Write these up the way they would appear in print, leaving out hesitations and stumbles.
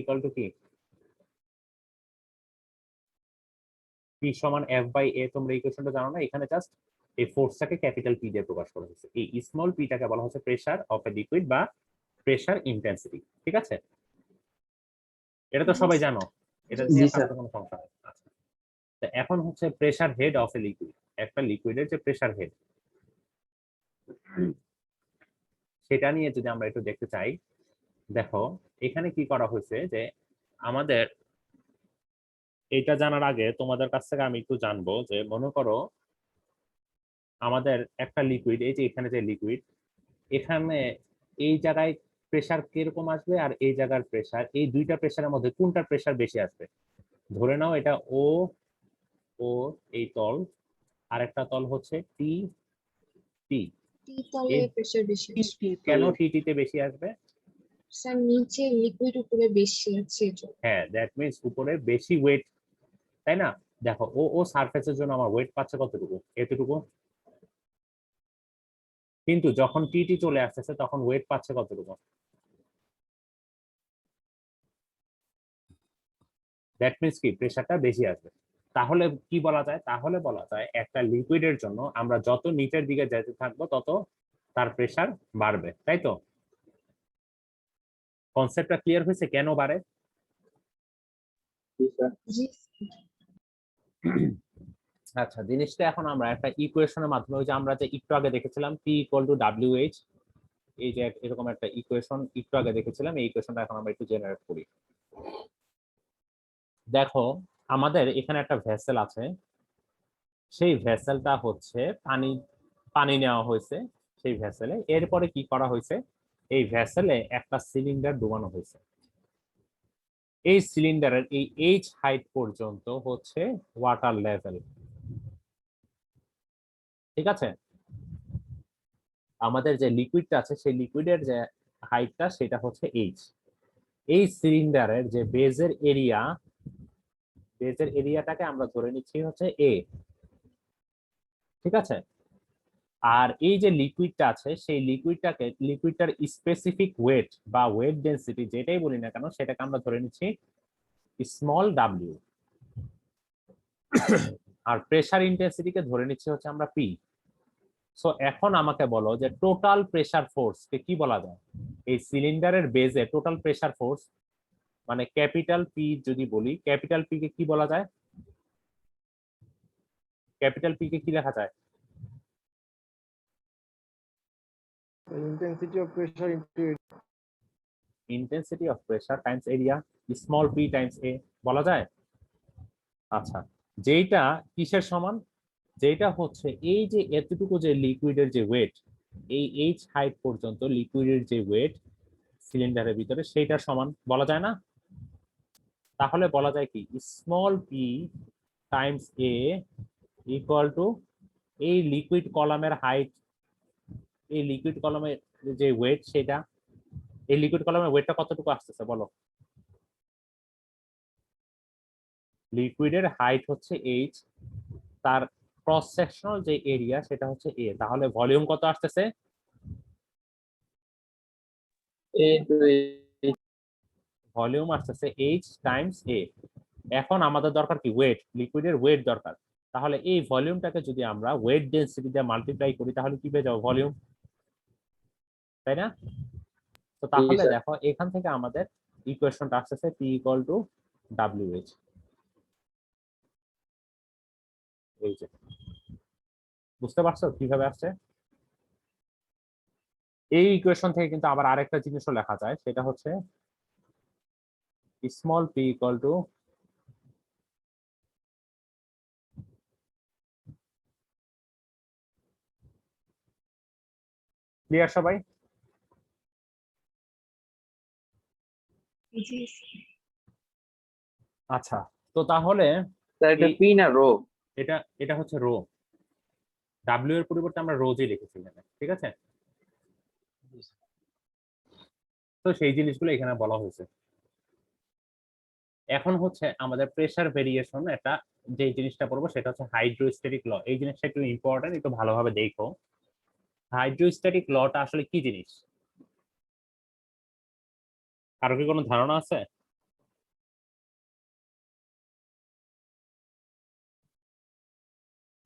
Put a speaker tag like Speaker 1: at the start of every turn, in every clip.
Speaker 1: Equal to কি P সমান F by এ। তোমরা ইকুয়েশনটা জানো না, এখানে জাস্ট এই ফোর্সটাকে ক্যাপিটাল পি দিয়ে প্রকাশ করা হয়েছে। এই স্মল পিটাকে বলা হচ্ছে প্রেসার অফ এ লিকুইড বা প্রেসার ইন্টেন্সিটি। ঠিক আছে, এটা তো সবাই জানো, এটা নিয়ে কারোর কোনো সমস্যা নেই। আচ্ছা, তো এখন হচ্ছে pressure head of a liquid, একটা লিকুইডের যে প্রেসার হেড সেটা নিয়ে যদি আমরা একটু দেখতে চাই, দেখো এখানে কি করা হয়েছে যে আমাদের এটা জানার আগে তোমাদের কাছ থেকে আমি একটু জানবো যে মনে করো আমাদের একটা লিকুইড, এই যে এখানে যে লিকুইড, এখানে এই জায়গায় প্রেসার কিরকম আসবে আর এই জায়গার প্রেসার, এই দুইটা প্রেসারের মধ্যে কোনটার প্রেসার বেশি আসবে। ধরে নাও এটা ও ও এই তল, আর একটা তল হচ্ছে টি টি।
Speaker 2: টি তলে প্রেসার বেশি আসবে।
Speaker 1: কেন টিটিতে বেশি আসবে?
Speaker 2: স্যার নিচে লিকুইড উপরে বেশি আছে।
Speaker 1: হ্যাঁ, দ্যাট মিন্স উপরে বেশি ওয়েট, তাই না? দেখো ও ও সারফেসের জন্য আমার ওয়েট পাচ্ছে কতটুকু, এতটুকু, কিন্তু যখন টিটি চলে আসতেছে তখন ওয়েট পাচ্ছে কতটুকু, দ্যাট মিন্স কি প্রেসারটা বেশি আসবে। তাহলে কি বলা যায়? তাহলে বলা যায় একটা লিকুইডের জন্য আমরা যত নিচের দিকে যেতে থাকবো তত তার প্রেসার বাড়বে, তাই তো? কনসেপ্টটা ক্লিয়ার হয়েছে কেন বাড়ে? আচ্ছা, জিনিসটা এখন আমরা একটা ইকুয়েশনের মাধ্যমে, ওই যে আমরা যে একটু আগে দেখেছিলাম P equal to W H, এই যে এরকম একটা ইকুয়েশন একটু আগে দেখেছিলাম, এই ইকুয়েশনটা এখন আমরা একটু জেনারেট করি। দেখো আমাদের এখানে একটা ভেসেল আছে, সেই ভেসেলটা হচ্ছে পানি পানি নেওয়া হয়েছে সেই ভেসেলে। এরপরে কি করা হয়েছে, এই ভেসেলে একটা সিলিন্ডার ডুবানো হয়েছে। এই সিলিন্ডারের এই এইচ হাইট পর্যন্ত হচ্ছে ওয়াটার লেভেল। ঠিক আছে, আমাদের যে লিকুইডটা আছে সেই লিকুইডের যে হাইটটা সেটা হচ্ছে এইচ। এই সিলিন্ডারের যে বেজের এরিয়াটাকে আমরা ধরে নিচ্ছি হচ্ছে এ। ঠিক আছে, আর এই যে লিকুইডটা আছে সেই লিকুইডটার স্পেসিফিক ওয়েট বা ওয়েট ডেন্সিটি যেটাই বলি না কেন সেটাকে আমরা ধরে নিচ্ছি স্মল ডাব্লিউ, আর প্রেসার ইন্টেন্সিটিকে ধরে নিচ্ছি হচ্ছে আমরা পি। সো এখন আমাকে বলো যে টোটাল প্রেসার ফোর্স কে কি বলা যায়? এই সিলিন্ডারের বেজে টোটাল প্রেসার ফোর্স মানে ক্যাপিটাল পি যদি বলি, ক্যাপিটাল পি কে কি বলা যায়? ক্যাপিটাল পি কে কি লেখা যায়? Intensity of pressure times area, small P times A বলা যায়। আচ্ছা, যেটা কিসের সমান? যেটা হচ্ছে এই যে এতটুকু যে লিকুইডের যে ওয়েট, এই এইচ হাইট পর্যন্ত লিকুইডের যে ওয়েট সিলিন্ডারের ভিতরে সেইটার সমান বলা যায় না? তাহলে বলা যায় কি small P times A equal to এই লিকুইড কলামের হাইট, এই লিকুইড কলামের যে ওয়েট সেটা, এই লিকুইড কলামের ওয়েটটা কতটুকু আসতেছে বলো? লিকুইডের হাইট হচ্ছে এইচ, তার ক্রস সেকশনাল যে এরিয়া সেটা হচ্ছে এ, তাহলে ভলিউম কত আসতেছে? ভলিউম আসতেছে এইচ টাইমস এ। এখন আমাদের দরকার কি ওয়েট, লিকুইডের ওয়েট দরকার। তাহলে এই ভলিউমটাকে যদি আমরা ওয়েট ডেন্সিটি দিয়ে মাল্টিপ্লাই করি তাহলে কি পেয়ে যাবো? ভলিউম, তাই না? তো তাহলে দেখো এখান থেকে আমাদের ইকুয়েশনটা আসতেছে P equal to W H. এই যে বুঝতে পারছো কিভাবে আসছে? এই ইকুয়েশন থেকে কিন্তু আবার আরেকটা জিনিসও লেখা যায়, সেটা হচ্ছে small P equal two clear সবাই? আচ্ছা, তো তাহলে
Speaker 3: পি না রো?
Speaker 1: এটা এটা হচ্ছে রো, ডাব্লিউ এর পরিবর্তে আমরা রোজই লিখেছি এখানে। ঠিক আছে, তো সেই জিনিসগুলো এখানে বলা হয়েছে। এখন হচ্ছে আমাদের প্রেসার ভেরিয়েশন, একটা যে জিনিসটা পড়বো সেটা হচ্ছে হাইড্রোস্ট্যাটিক ল। এই জিনিসটা একটু ইম্পর্টেন্ট, একটু ভালোভাবে দেখো। হাইড্রোস্ট্যাটিক লটা আসলে কি জিনিস? কারো কি কোনো ধারণা আছে?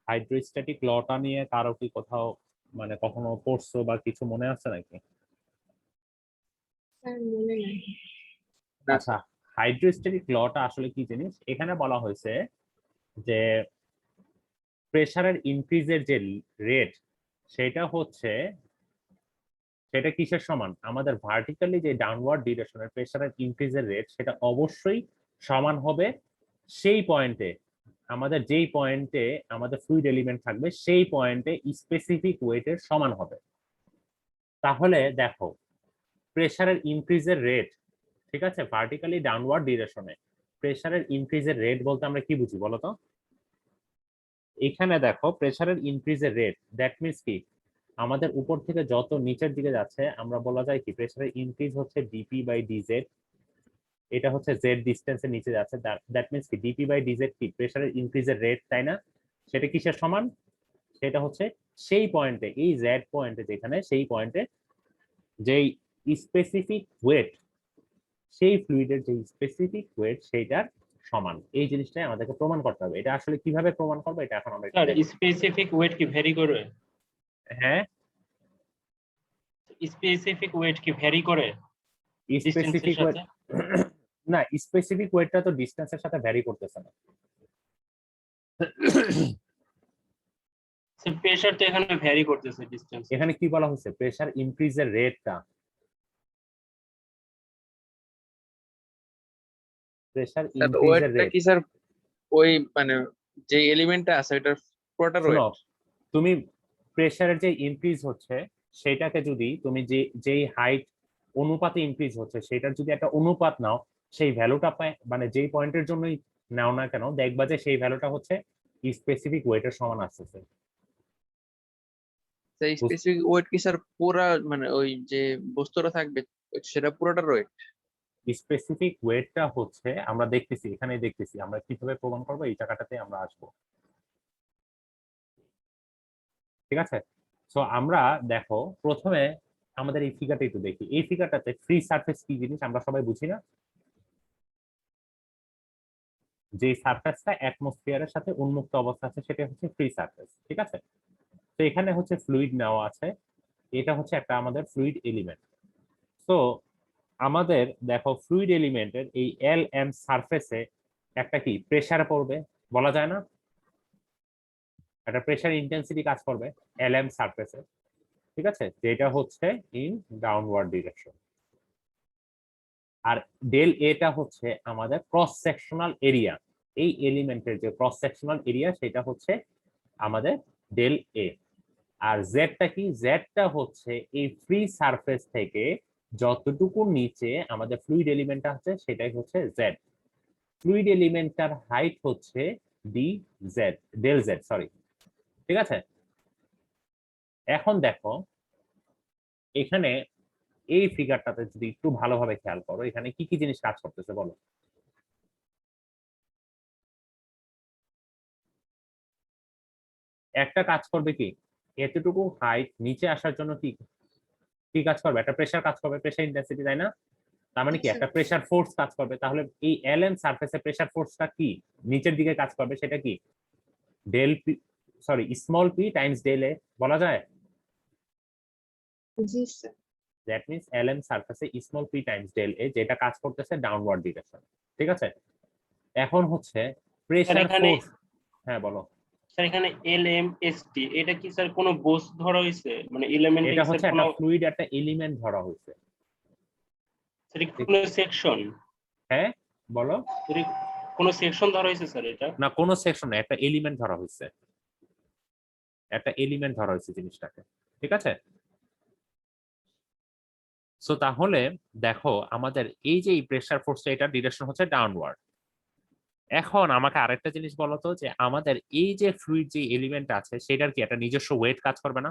Speaker 1: হাইড্রোস্ট্যাটিক লটা নিয়ে কারো কি কোথাও মানে কখনো পড়ছো বা কিছু মনে আছে নাকি?
Speaker 2: স্যার মনে নাই।
Speaker 3: না
Speaker 1: আচ্ছা, হাইড্রোস্ট্যাটিক লটা আসলে কি জিনিস? এখানে বলা হয়েছে যে প্রেসারের ইনক্রিজের যে রেট সেটা হচ্ছে, সেটা কিসের সমান? আমাদের ভার্টিক্যালি যে ডাউনওয়ার্ড ডিরেকশনের প্রেসারের ইনক্রিজের রেট সেটা অবশ্যই সমান হবে সেই পয়েন্টে, আমাদের যেই পয়েন্টে আমাদের ফ্লুইড এলিমেন্ট থাকবে সেই পয়েন্টে স্পেসিফিক ওয়েটের সমান হবে। তাহলে দেখো, প্রেসারের ইনক্রিজের রেট, ঠিক আছে, ভার্টিক্যালি ডাউনওয়ার্ড ডিরেকশনে প্রেসারের ইনক্রিজের রেট বলতে আমরা কি বুঝি বলো তো? এখানে দেখো প্রেসারের ইনক্রিজের রেট, দ্যাট মিনস কি, আমাদের উপর থেকে যত নিচের দিকে যাচ্ছে আমরা বলা যায় কি প্রেসারের ইনক্রিজ হচ্ছে ডিপি বাই ডিজেড, এটা হচ্ছে জেড ডিস্টেন্সের নিচে যাচ্ছে, দ্যাট মিনস কি ডিপি বাই ডিজেড কি প্রেসারের ইনক্রিজের রেট, তাই না? সেটা কিসের সমান? সেটা হচ্ছে সেই পয়েন্টে, এই জেড পয়েন্টে যেখানে, সেই পয়েন্টে যেই স্পেসিফিক ওয়েট, সেই ফ্লুইডের যে স্পেসিফিক ওয়েট সেইটার সমান। এই জিনিসটাই আমাদেরকে প্রমাণ করতে হবে। এটা আসলে কিভাবে প্রমাণ করবো এটা এখন আমরা একটু
Speaker 3: স্যার
Speaker 1: দেখব।
Speaker 3: স্পেসিফিক ওয়েট কি ভ্যারি করে?
Speaker 1: হ্যাঁ,
Speaker 3: স্পেসিফিক ওয়েট কি ভ্যারি করে ডিসটেন্সের
Speaker 1: স্পেসিফিক ওয়েট,
Speaker 3: সাথে?
Speaker 1: না স্পেসিফিক ওয়েটটা তো ডিসটেন্সের সাথে ভ্যারি করতেছে না।
Speaker 3: স্যার প্রেসার তো এখানে ভ্যারি করতেছে ডিসটেন্স।
Speaker 1: এখানে কি বলা হচ্ছে? প্রেসার ইনক্রিজের রেটটা, প্রেসার
Speaker 4: স্যার
Speaker 1: ইনক্রিজের
Speaker 4: ওয়েটটা
Speaker 1: রেট,
Speaker 4: কি স্যার ওই মানে যে এলিমেন্টটা আছে ওটার পুরোটার
Speaker 1: শোনো,
Speaker 4: ওয়েট?
Speaker 1: তুমি প্রেসারের যে ইনক্রিজ হচ্ছে সেটাকে যদি তুমি যেই হাইট অনুপাতে ইনক্রিজ হচ্ছে সেটার যদি একটা অনুপাত নাও, সেই ভ্যালুটা মানে যেই পয়েন্টের জন্যই নাও না কেন, দেখবা যে সেই ভ্যালুটা হচ্ছে স্পেসিফিক ওয়েটের সমান আসতেছে।
Speaker 4: সেই স্পেসিফিক ওয়েট কি স্যার পুরা মানে ওই যে বস্তুটা থাকবে সেটা পুরোটার ওয়েট?
Speaker 1: স্পেসিফিক ওয়েটটা হচ্ছে, আমরা দেখতেছি, এখানে দেখতেছি আমরা কিভাবে প্রমাণ করবো, এই জায়গাটাতে আমরা আসবো, ঠিক আছে? সো আমরা দেখো প্রথমে আমাদের এই ফিগারটা একটু দেখি। এই ফিগারটাতে ফ্রি সারফেস কি জিনিস আমরা সবাই বুঝি না? যে সারফেসটা অ্যাটমসফিয়ারের সাথে উন্মুক্ত অবস্থা আছে সেটা হচ্ছে ফ্রি সারফেস, ঠিক আছে? তো এখানে হচ্ছে ফ্লুইড নেওয়া আছে, এটা হচ্ছে একটা আমাদের ফ্লুইড এলিমেন্ট। তো আমাদের দেখো ফ্লুইড এলিমেন্টের এই এল এম সারফেসে একটা কি প্রেসার পড়বে, বলা যায় না? একটা প্রেসার ইন্টেন্সিটি কাজ করবে এল এম সারফেসে, ঠিক আছে, যেটা হচ্ছে ইন ডাউনওয়ার্ড ডিরেকশন। আর ডেল এটা হচ্ছে আমাদের ক্রস সেকশনাল এরিয়া, এই এলিমেন্টের যে ক্রস সেকশনাল এরিয়া সেটা হচ্ছে আমাদের ডেল এ। আর জেডটা কি? জেডটা হচ্ছে এই ফ্রি সারফেস থেকে যতটুকু নিচে আমাদের ফ্লুইড এলিমেন্টটা আছে সেটাই হচ্ছে জেড। ফ্লুইড এলিমেন্টটার হাইট হচ্ছে D Z, del Z, sorry, ঠিক আছে? এখন দেখো এখানে এই ফিগারটাতে যদি একটু ভালোভাবে খেয়াল করো, এখানে কি কি জিনিস কাজ করতেছে বলো? একটা কাজ করবে কি, এতটুকু হাইট নিচে আসার জন্য কি কি কাজ করবে? একটা প্রেসার কাজ করবে, প্রেসার ইন্টেন্সিটি, তাই না? তার মানে কি
Speaker 2: আচ্ছা।
Speaker 1: একটা প্রেসার ফোর্স কাজ করবে। তাহলে এই এল এম সারফেসে প্রেসার ফোর্সটা কি নিচের দিকে কাজ করবে, সেটা কি del P, sorry small P times del A বলা যায়?
Speaker 2: জি sir.
Speaker 1: That means L M সারফেসে small P times del A, যেটা কাজ করতেছে ডাউনওয়ার্ড ডিরেকশন, ঠিক আছে? এখন হচ্ছে প্রেসার
Speaker 3: এখানে
Speaker 1: ফোর্স, হ্যাঁ বলো।
Speaker 3: স্যার এখানে LMST এটা কি স্যার কোনো বস্তু ধরা হয়েছে মানে এলিমেন্ট
Speaker 1: এটা
Speaker 3: স্যার
Speaker 1: হচ্ছে
Speaker 3: কোনো
Speaker 1: একটা ফ্লুইড, একটা এলিমেন্ট ধরা হয়েছে।
Speaker 3: স্যার কোনো সেকশন?
Speaker 1: হ্যাঁ বলো।
Speaker 3: কোনো সেকশন ধরা হয়েছে স্যার এটা?
Speaker 1: না কোনো সেকশন না, একটা এলিমেন্ট ধরা হয়েছে, একটা এলিমেন্ট ধরা হয়েছে জিনিসটাকে, ঠিক আছে? সো তাহলে দেখো আমাদের এই যে প্রেসার ফোর্সটা, এটা ডিরেকশন হচ্ছে ডাউনওয়ার্ড। এখন আমাকে আরেকটা জিনিস বলো তো, যে আমাদের এই যে ফ্লুইড যে এলিমেন্ট আছে সেটার কি একটা নিজস্ব ওয়েট কাজ করবে না?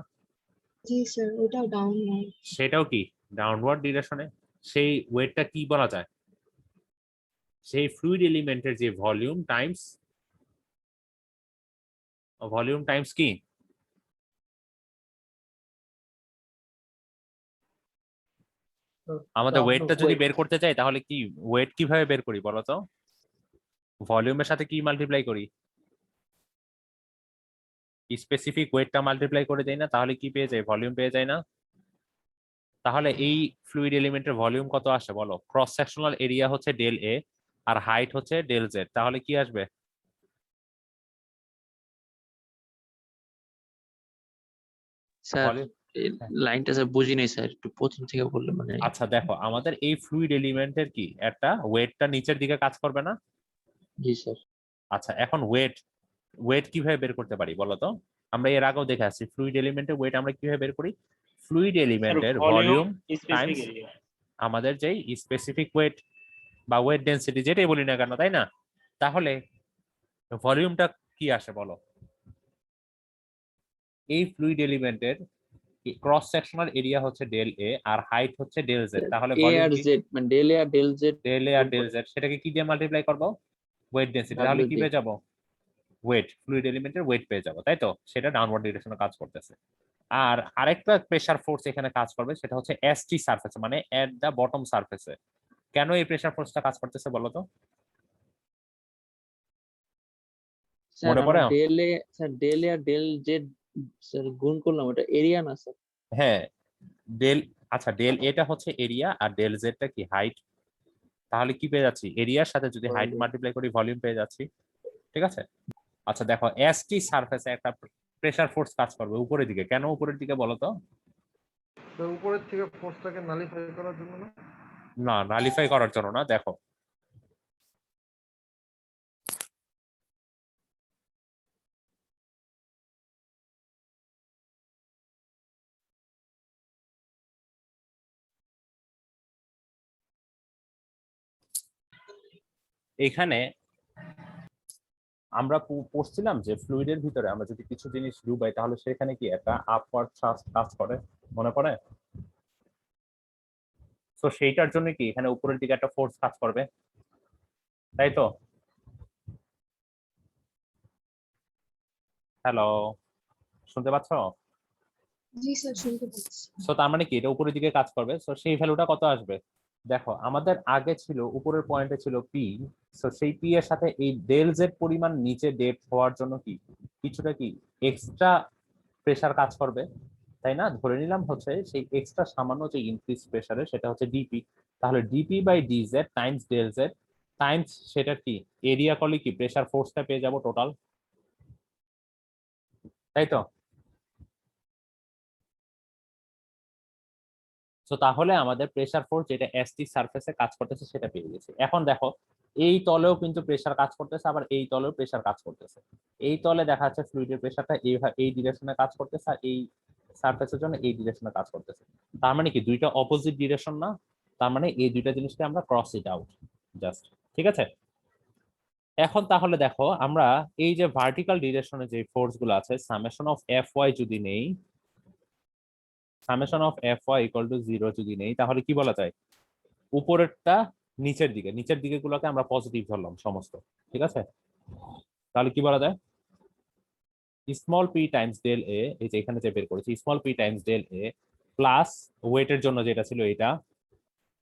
Speaker 2: জি স্যার, ওটাও ডাউনওয়ার্ড।
Speaker 1: সেটাও কি ডাউনওয়ার্ড ডিরেকশনে। সেই ওয়েটটা কি বলা যায়? সেই ফ্লুইড এলিমেন্টের যে ভলিউম টাইমস কি? আমাদের ওয়েটটা যদি বের করতে চাই তাহলে কি ওয়েট কিভাবে বের করি বলো তো? ভলিউমের সাথে কি মাল্টিপ্লাই করি? স্পেসিফিক ওয়েটটা মাল্টিপ্লাই করে দেই না, তাহলে কি পেয়ে যায়? ভলিউম পেয়ে যায় না? তাহলে এই ফ্লুইড এলিমেন্টের ভলিউম কত আসে বলো? ক্রস সেকশনাল এরিয়া হচ্ছে ডেল এ আর হাইট হচ্ছে ডেল জেড, তাহলে কি আসবে?
Speaker 4: Sir
Speaker 1: volume.
Speaker 4: লাইনটা স্যার বুঝি নাই স্যার, একটু প্রথম থেকে বললে মানে।
Speaker 1: আচ্ছা দেখো, আমাদের এই ফ্লুইড এলিমেন্টের কি একটা ওয়েটটা নিচের দিকে কাজ করবে না?
Speaker 4: জি স্যার।
Speaker 1: আচ্ছা এখন ওয়েট ওয়েট কিভাবে বের করতে পারি বলো তো? আমরা এর আগেও দেখে আসছি ফ্লুইড এলিমেন্টের ওয়েট আমরা কিভাবে বের করি। ফ্লুইড
Speaker 3: স্যার
Speaker 1: এলিমেন্টের
Speaker 3: volume
Speaker 1: volume
Speaker 3: specific
Speaker 1: Times
Speaker 3: area.
Speaker 1: আমাদের যেই স্পেসিফিক ওয়েট বা ওয়েট ডেনসিটি যেটাই বলি না কেন, তাই না? তাহলে ভলিউমটা কি আসে বলো? এই ফ্লুইড এলিমেন্টের ক্রস সেকশনাল এরিয়া হচ্ছে ডেল এ আর হাইট হচ্ছে ডেল জেড, তাহলে
Speaker 4: এ
Speaker 1: ভলিউম
Speaker 4: আর
Speaker 1: কি?
Speaker 4: জেড মানে ডেল এ আর ডেল জেড
Speaker 1: ডেল এ আর ডেল জেড, সেটাকে কি দিয়ে মাল্টিপ্লাই করবো? ওয়েট ডেনসিটি, তাহলে
Speaker 4: ডাব্লিউ
Speaker 1: কি
Speaker 4: দিয়ে।
Speaker 1: পেয়ে যাবো? ওয়েট, ফ্লুইড এলিমেন্টের ওয়েট পেয়ে যাবো, তাই তো? সেটা ডাউনওয়ার্ড ডিরেকশনে কাজ করতেছে। আর আরেকটা প্রেসার ফোর্স এখানে কাজ করবে, সেটা হচ্ছে এসটি সারফেসে, মানে এট দা বটম সারফেসে। কেন এই প্রেসার ফোর্সটা কাজ করতেছে বলো তো?
Speaker 4: স্যার
Speaker 1: মনে
Speaker 4: আমরা
Speaker 1: পড়ে?
Speaker 4: ডেল এ আর ডেল জেড স্যার গুণ করলাম, ওটা এরিয়া না স্যার?
Speaker 1: হ্যাঁ, ডেল, আচ্ছা ডেল এটা হচ্ছে এরিয়া আর ডেল জেডটা কি হাইট, তাহলে কি পেয়ে যাচ্ছি? এরিয়ার সাথে যদি হাইট
Speaker 4: Volume।
Speaker 1: মাল্টিপ্লাই করি ভলিউম পেয়ে যাচ্ছি, ঠিক আছে? আচ্ছা দেখো, এসটি সারফেসে একটা প্রেসার ফোর্স কাজ করবে উপরের দিকে, কেন উপরের দিকে বলো তো?
Speaker 5: তো উপরের থেকে ফোর্সটাকে নালিফাই করার জন্য না?
Speaker 1: না, নালিফাই করার জন্য না। দেখো এখানে আমরা পড়ছিলাম যে ফ্লুইডের ভিতরে আমরা যদি কিছু জিনিস ডুবাই তাহলে সেখানে কি একটা আপওয়ার্ড থ্রাস্ট কাজ করে, মনে পড়ে? তো সেইটার জন্য কি এখানে উপরের দিকে একটা ফোর্স কাজ করবে, তাই তো? হ্যালো, শুনতে পাচ্ছ?
Speaker 2: জি স্যার, শুনতে পাচ্ছি।
Speaker 1: তো তার মানে কি এটা উপরের দিকে কাজ করবে, তো সেই ভ্যালুটা কত আসবে? দেখো আমাদের আগে ছিল উপরের পয়েন্টে ছিল পি, তো সেই পি এর সাথে এই ডেল জেড পরিমাণ নিচে ডেপথ হওয়ার জন্য কি কিছুটা কি এক্সট্রা প্রেসার কাজ করবে, তাই না? ধরে নিলাম হচ্ছে সেই এক্সট্রা সামান্য যে ইনক্রিজ প্রেসারে সেটা হচ্ছে ডিপি, তাহলে DP by DZ times del Z times সেটা কি এরিয়া করলে কি প্রেসার ফোর্সটা পেয়ে যাব টোটাল, তাই তো? তো তাহলে আমাদের প্রেসার ফোর্স যেটা এসটি সারফেসে কাজ করতেছে সেটা পেয়ে গেছি। এখন দেখো এই তলেও কিন্তু প্রেসার কাজ করতেছে, আবার এই তলেও প্রেসার কাজ করতেছে। এই তলে দেখা যাচ্ছে ফ্লুইডের প্রেসারটা এই ডিরেকশনে কাজ করতেছে আর এই সারফেসের জন্য এই ডিরেকশনে কাজ করতেছে। তার মানে কি দুইটা অপোজিট ডিরেকশন না? তার মানে এই দুইটা জিনিসকে আমরা ক্রস ইট আউট জাস্ট, ঠিক আছে? এখন তাহলে দেখো আমরা এই যে ভার্টিক্যাল ডিরেকশনে যে ফোর্স গুলো আছে, সামেশন অফ এফ ওয়াই যদি নেই, summation of F Y equal to 0 যদি নেই, তাহলে কি বলা যায়? উপরেরটা নিচের দিকে গুলোকে আমরা পজিটিভ ধরলাম সমস্ত, ঠিক আছে? তাহলে কি বলা যায়? স্মল পি টাইমস ডেল এ, এই যে এখানে যে বের করেছি স্মল পি টাইমস ডেল এ প্লাস ওয়েটের জন্য যেটা ছিল এটা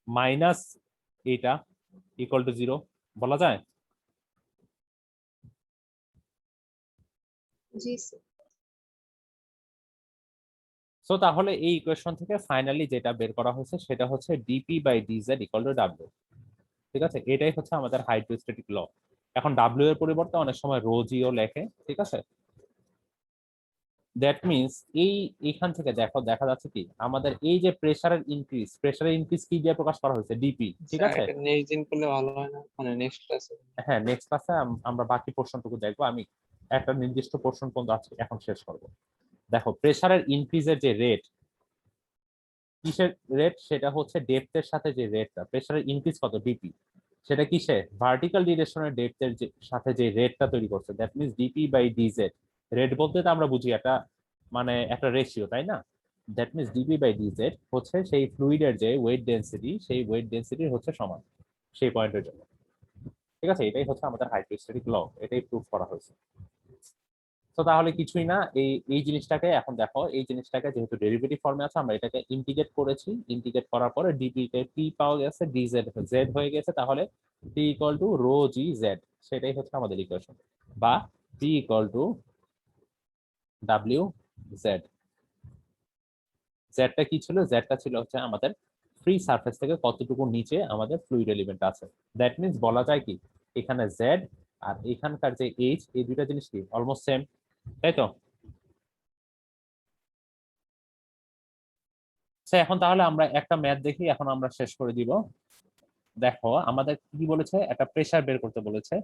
Speaker 1: মাইনাস এটা ইকুয়াল টু 0 বলা যায়?
Speaker 2: জি স্যার।
Speaker 1: সো তাহলে এই ইকুয়েশন থেকে ফাইনালি যেটা বের করা হয়েছে সেটা হচ্ছে DP by DZ equal to W, ঠিক আছে? এটাই হচ্ছে আমাদের হাইড্রোস্ট্যাটিক ল। এখন ডাব্লিউ এর পরিবর্তে অনেক সময় রো জিও লেখে, ঠিক আছে? দ্যাট মিনস এইখান থেকে দেখো দেখা যাচ্ছে কি আমাদের এই যে প্রেসারের ইনক্রিজ কি দিয়ে প্রকাশ করা হয়েছে? ডিপি, ঠিক
Speaker 4: স্যার
Speaker 1: আছে?
Speaker 4: এটা নেক্সট দিন করলে ভালো হয় না, মানে নেক্সট ক্লাসে?
Speaker 1: হ্যাঁ, নেক্সট ক্লাসে আমরা বাকি পোর্শনটুকু দেখবো। আমি একটা নির্দিষ্ট পোর্শন পর্যন্ত আজকে এখন শেষ করব। দেখো প্রেসারের ইনক্রিজের যে রেট, কিসের রেট? সেটা হচ্ছে ডেপথের সাথে যে রেটটা, প্রেসারের ইনক্রিজ কত ডিপি, সেটা কিসে? ভার্টিক্যাল ডিরেকশনের ডেপথের সাথে যে রেটটা তৈরি করছে, that means DP by DZ. Rate বলতে তো আমরা বুঝি একটা মানে একটা রেশিও, তাই না? That means DP by DZ হচ্ছে সেই ফ্লুইডের যে ওয়েট ডেন্সিটি, সেই ওয়েট ডেন্সিটি হচ্ছে সমান সেই পয়েন্টের জন্য, ঠিক আছে? এটাই হচ্ছে আমাদের হাইড্রোস্ট্যাটিক ল, এটাই প্রুফ করা হয়েছে। তো তাহলে কিছুই না, এই জিনিসটাকে এখন দেখো, এই জিনিসটাকে যেহেতু ডেরিভেটিভ ফর্মে আছে আমরা এটাকে ইন্টিগ্রেট করেছি, ইন্টিগ্রেট করার পরে ডিপি কে পি পাওয়া গেছে, ডিজেড জেড হয়ে গেছে, তাহলে P equal to rho G Z, সেটাই হচ্ছে আমাদের ইকুয়েশন। বা P equal to W Z. জেডটা কি ছিল? জেডটা ছিল হচ্ছে আমাদের ফ্রি সারফেস থেকে কতটুকু নিচে আমাদের ফ্লুইড এলিমেন্ট আছে। দ্যাট মিন্স বলা যায় কি এখানে জেড আর এখানকার যে এইচ, এই দুইটা জিনিস কি অলমোস্ট সেম, তাই তো? এখন তাহলে আমরা একটা ম্যাথ দেখি, এখন আমরা শেষ করে দিব। দেখো আমাদের কি বলেছে, একটা প্রেসার বের করতে বলেছে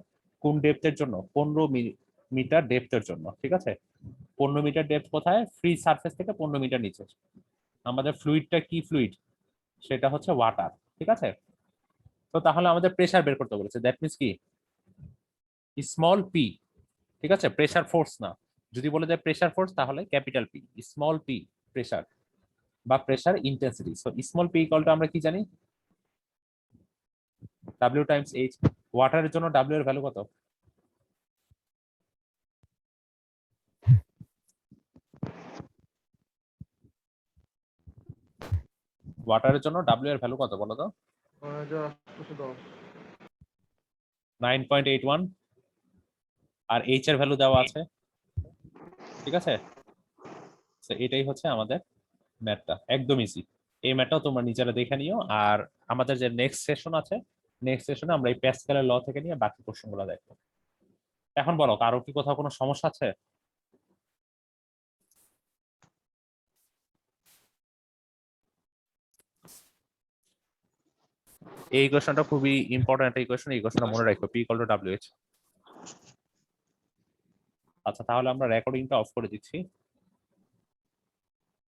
Speaker 1: কোন ডেপথের জন্য? 15 মিটার ডেপথের জন্য, ঠিক আছে? 15 মিটার ডেপথ কোথায়? ফ্রি সারফেস থেকে 15 মিটার নিচে। আমাদের ফ্লুইডটা কি ফ্লুইড? সেটা হচ্ছে ওয়াটার, ঠিক আছে? তো তাহলে আমাদের প্রেসার বের করতে বলেছে, দ্যাট মিন্স কি স্মল পি, ঠিক আছে? প্রেসার ফোর্স না, যদি বলে দেয় প্রেসার ফোর্স তাহলে capital P, small P pressure বা pressure intensity. So small P equal to আমরা কি জানি? W Times H। ওয়াটারের জন্য W এর ভ্যালু কত? ওয়াটারের জন্য W এর ভ্যালু কত বলো তো?
Speaker 5: 9810।
Speaker 1: 9.81। আর H এর ভ্যালু দেওয়া আছে, ঠিক আছে? তো এটাই হচ্ছে আমাদের ম্যাথটা, একদম ইজি। এই ম্যাথটাও তোমরা নিজেরা দেখে নিও। আর আমাদের যে নেক্সট সেশন আছে, নেক্সট সেশনে আমরা এই প্যাসকেলের ল থেকে নিয়ে বাকি কোশ্চেনগুলো দেখবো। এখন বলো, কারো কি কোথাও কোনো সমস্যা আছে? এই কোশ্চেনটা খুবই ইম্পর্টেন্ট, এই কোশ্চেনটা মনে রাখো, P = WH। আচ্ছা তাহলে আমরা রেকর্ডিংটা অফ করে দিচ্ছি।